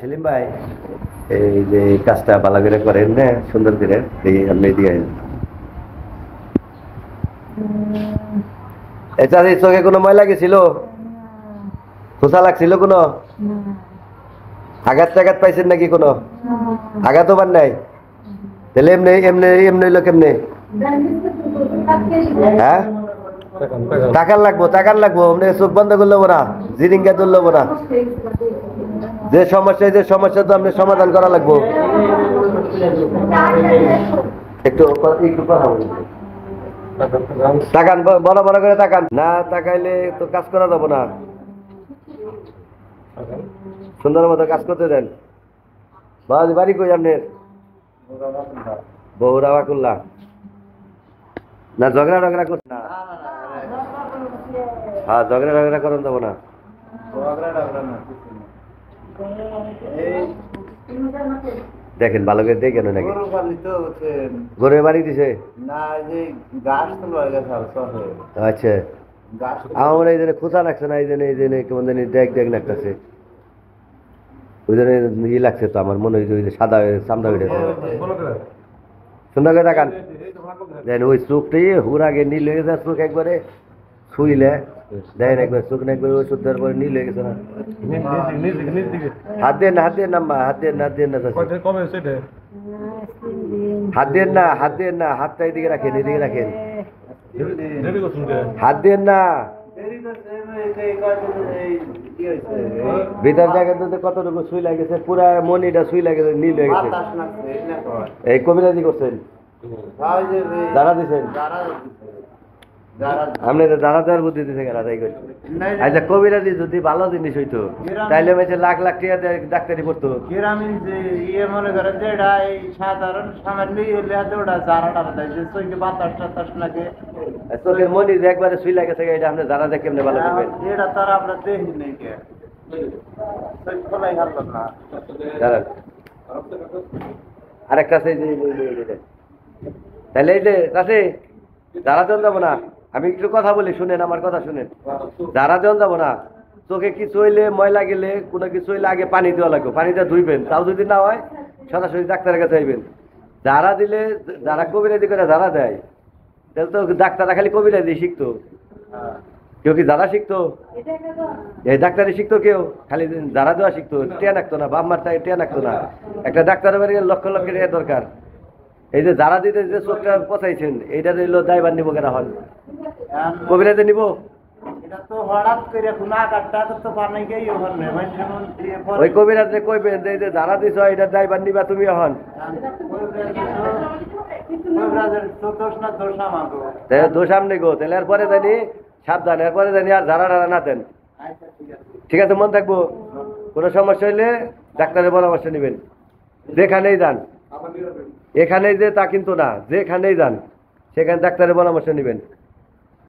সেলিম ভাই, এই যে কাজটা ভালো করে করেন না, সুন্দর করে এই আপনি দিয়ে এটা চোখে কোনো ময়লা গেছিল, খোসা লাগছিল কোনো, আঘাত টাঘাত পাইছেন নাকি কোনো? আঘাতও পান নাই? তাহলে এমনি এমনি এমনি হইলো কেমনি? হ্যাঁ, টাকার লাগবো এমনি চোখ বন্ধ করলে না, জিরিঙ্গা তুললে না। যে সমস্যা তো আপনি সমাধান করা লাগবো। একটু একটু কথা বলুন। তাকান, বড় বড় করে তাকান, না তাকাইলে তো কাজ করা যাবো না। সুন্দর মতো কাজ করতে দেন। বাড়ি কই আপনার? বহুরা বাকুল্লা না, ঝগড়া টগড়া করছে না? হ্যাঁ, ঝগড়া টগড়া করেন যাবো না। দেখেন ভালো করে দেখেন নাকি গরুর বাড়ি দিছে। আচ্ছা, আমার এই জন্য খোঁচা লাগছে না, এই জন্য কেমন জানি দেখ দেখ লাগতেছে, ওই জন্য ইয়ে লাগছে তো আমার মনে হয় যে সাদা চামড়া হয়ে গেছে। সুন্দর করে দেখান, দেখেন ওই চোখটি হুর আগে নীল হয়ে গেছে, চোখ একবারে ছুইলে দেখেন একবার চোখ না একবার ওষুধ দেওয়ার পরে নীল হয়ে গেছে না। হাত দিয়ে না, হাত দিয়ে না, হাত দিয়ে না, হাত দিয়ে না, হাত দিয়ে না, হাত দিয়ে না, হাতটা এদিকে রাখেন, এদিকে রাখেন, হাত দিয়ে না। ভিতর জায়গাতে কতটুকু সুই লাগেছে, পুরা মনিটা সুই লাগেছে, নীল হয়ে গেছে। এই কবিরাজি করছেন, যারা দিচ্ছেন আপনি তো যারা দেওয়ার বুদ্ধি দিতে গেলা তাই করছেন। আচ্ছা, কবিরাজি যদি ভালো জিনিস হইতো তাইলে হয়েছে লাখ লাখ টাকা ডাক্তারি করতো। মনে করেন যে এটা এই সাধারণ সামান্য ওটা যারা চোখে বাতাস টাতাস লাগে, চোখের মনি যে একবারে সুই লাগেছে, এটা আপনি যারা দেখে কেমনে ভালো করবেন? এটা তারা আমরা দেখি নাই কে আরেকটা আছে তাহলে এই যে কাছে যারা দেন যাবো না, আমি একটু কথা বলি, শুনেন আমার কথা শুনেন। যারা দেন যাবো না, চোখে কিছু হইলে ময়লা গেলে কোনো কিছু হইলে আগে পানি দেওয়া লাগবে, পানিটা ধুইবেন, তাও যদি না হয় সরাসরি ডাক্তারের কাছে আইবেন। যারা দিলে, যারা কবিরাজি করে যারা দেয়, তাহলে তো ডাক্তাররা খালি কবিরাজি শিখতো, কেউ কি যারা শিখতো? এই ডাক্তারি শিখতো কেউ? খালি যারা দেওয়া শিখতো, টিয়া নাকতো না, বাপ মার টিয়া নাকতো না। একটা ডাক্তারের বাড়ি লক্ষ লক্ষ টাকা দরকার। এই যে যারা দিতে যে চোখটা পচাইছেন, এইটা রইল দায়ভার নিব কেনা হল, কবিরাজে নিব। ওই কবিরাজে কইবেন যে যারা দিছ এটা দায়ভার নিবা তুমি হন, দোষ আমনি গো। তাহলে এরপরে জানি সাবধান, এরপরে জানি আর যারা টারা না দেন। ঠিক আছে, মন থাকবো। কোনো সমস্যা হইলে ডাক্তারের পরামর্শ নেবেন। যেখানেই যান, এখানেই যে তা কিন্তু না, যেখানেই যান সেখানে ডাক্তারের পরামর্শ নেবেন।